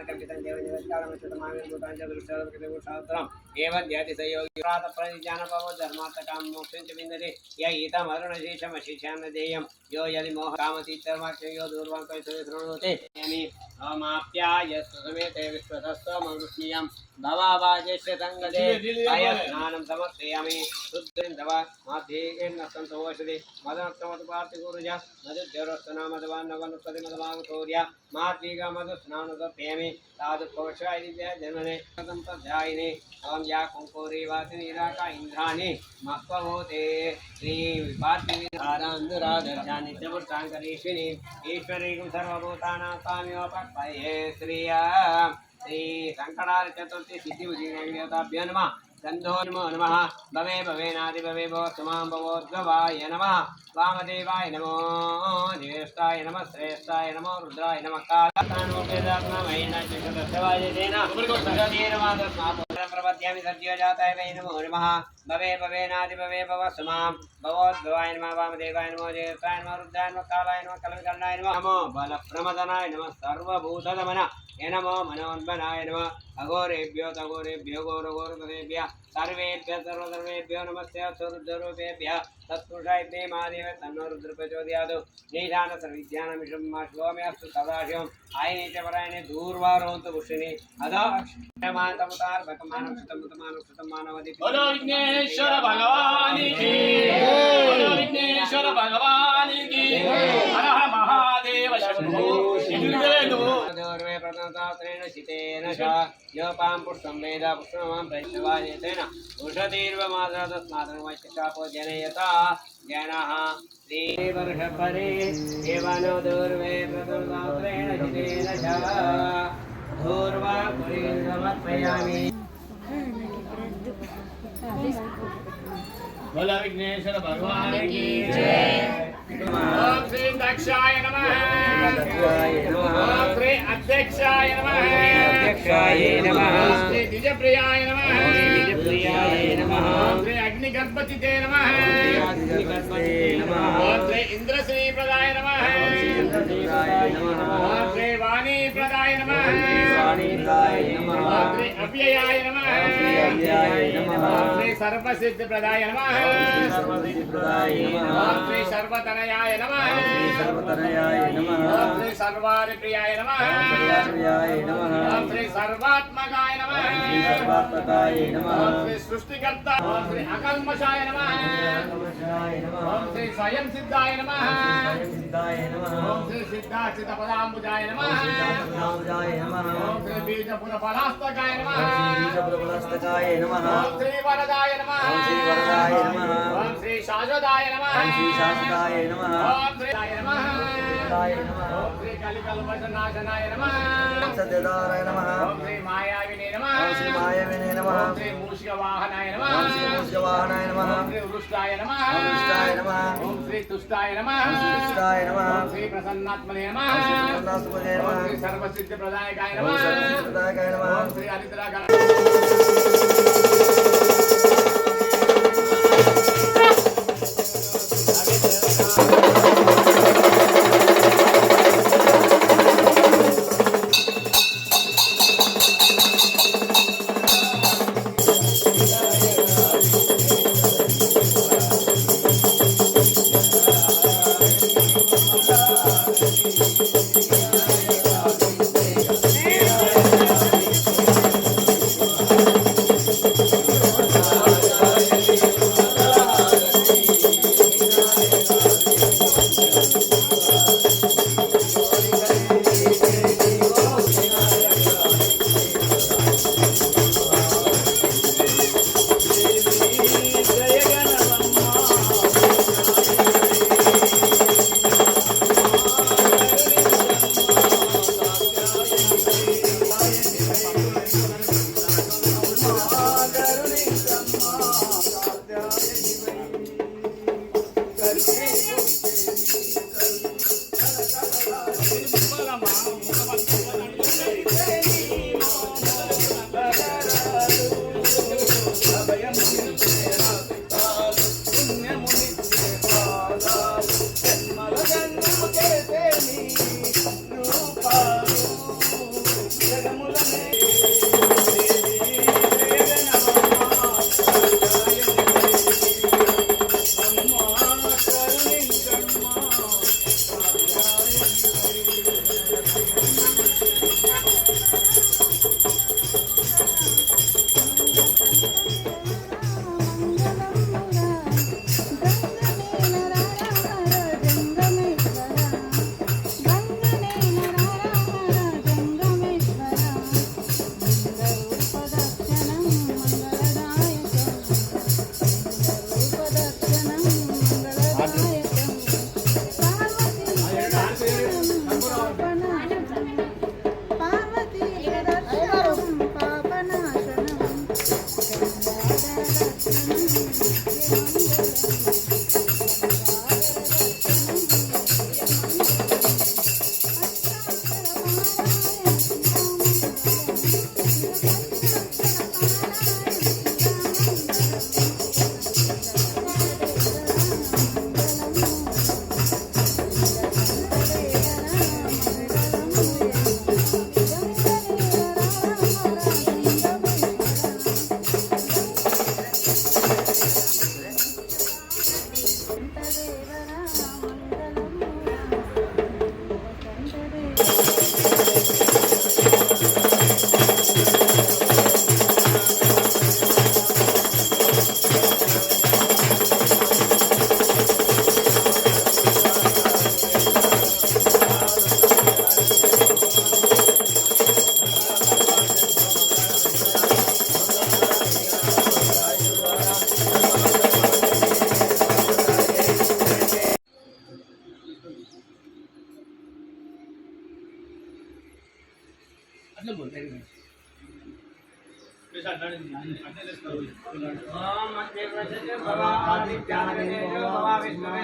कल्पितं देवनिवेद्यालमच्युतमाविर्भूताञ्च एवं ध्याति संयोगी प्रातःप्रतिज्ञानपवो धर्मार्थकां मोक्षं च विन्दते य एतमरुणशीशमशिशान्न देयं यो यदि मोहकामतीतर्माख्यं यो दूर्वां कैसुते यमि अमाप्याय सुसमेते विश्वतस्त्वमवृष्णीयं भवावाजेश्य सङ्गदे अयस्नानं समर्पयामि शुद्धिन्दव माध्येन सन्तोषदे मदनक्तमतुपार्तिगुरुज मदुद्योरस्तनामदवान्नवनुपति मदभागतोर्य माद्वीगा मधुस्नानसप्यमि तादुपवशायिद्या जन्मने तद्ध्यायिने अहं या कुङ्कुरी वासिनीराका इन्द्राणि मक्वभूते श्रीविपार्थिविधारान्धुराधर्जानि चतुर्थाङ्करीश्विनि ईश्वरीं सर्वभूतानां स्वामियोपक्वये श्रिया श्री शंकरार चतुर्थी सिद्धिभुजिताभ्यो नमः गन्धो नमः भवे भवेनादि भवे भव सुमां भवोद्भवाय नमः वामदेवाय नमो ज्येष्ठाय नमः श्रेष्ठाय नमो रुद्राय नमः कालकानोपेदात्मवैनाचिशतस्वायतेन प्रपद्यामि सज्जीवजाताय वै नमो नमः भवे भवेनादि भवे भव सुमां भवोद्भवाय नमः वामदेवाय नमो ज्येष्ठाय नमः रुद्राय नमः कालाय नमः कलविकर्णाय नमः नमो बलप्रमदनाय नमः सर्वभूतदमन नमो मनोन्मनाय नमः अघोरेभ्यो तघोरेभ्यो घोरघोरतरेभ्यः सर्वेभ्यः सर्वसर्वेभ्यो नमस्ते स्वरुद्ररूपेभ्यः तत्पुरुषाय महादेव तन्नो रुद्रप्रचोदयात् निधान सर्वविद्यानामिषं श्लोम्यास्तु सदाशिवम् आयने च परायणे दूर्वारोऽन्तु पुष्यिने अधो बोलो विघ्नेश्वर भगवान की बोलो विघ्नेश्वर भगवान की हर हर महादेव शंभो दूर्वे प्रथमशास्त्रेण शितेन च योपां पुष्पं वेद पुष्पमां प्रैष्णवायतेन उषतीर्वमादरतस्मादनुवैश्यशापो जनयता जनः श्रीवर्षपरे एवनो दूर्वे प्रथमशास्त्रेण शितेन च दूर्वा पुरीं समर्पयामि। बोलो विघ्नेश्वर भगवान की जय। ओम श्री दक्षाय नमः ओम श्री अध्यक्षाय नमः ओम श्री द्विजप्रियाय नमः ओम श्री अग्निगणपतिते नमः ओम श्री इंद्रश्री प्रदाय नमः ओम श्री वाणी प्रदाय नमः ओम श्री अव्ययाय नमः ओम श्री सर्वसिद्ध प्रदाय नमः ओम श्री सर्वतनयाय नमः ओम श्री सर्वारिप्रियाय नमः ओम श्री सर्वात्मकाय नमः ओम श्री सृष्टिकर्ता ओम श्री अकल्मषाय नमः ओम श्री स्वयं सिद्धाय नमः ओम श्री सिद्धाचित पदाम्बुजाय नमः ओम श्री बीजपुरफलास्तकाय नमः ओम श्री वरदाय नमः ओम श्री शाश्वताय नमः ओम श्री नमः ओम श्री कलिकल्पनाशनाय नमः सत्यदाराय नमः ओम श्री मायाविने नमः ओम श्री मायाविने नमः ओम श्री मूषिकवाहनाय नमः ओम श्री मूषिकवाहनाय नमः ओम श्री वृष्टाय नमः वृष्टाय नमः ओम श्री तुष्टाय नमः ओम श्री तुष्टाय नमः ओम श्री प्रसन्नात्मने नमः ओम श्री प्रसन्नात्मने नमः ओम श्री सर्वसिद्ध प्रदायकाय ओम नमः श्री सर्वसिद्धिप्रदायकाय नमः ओम श्री हरिद्रागण मध्य प्रदेश भवा आदित्यानाय भवा विष्णुवे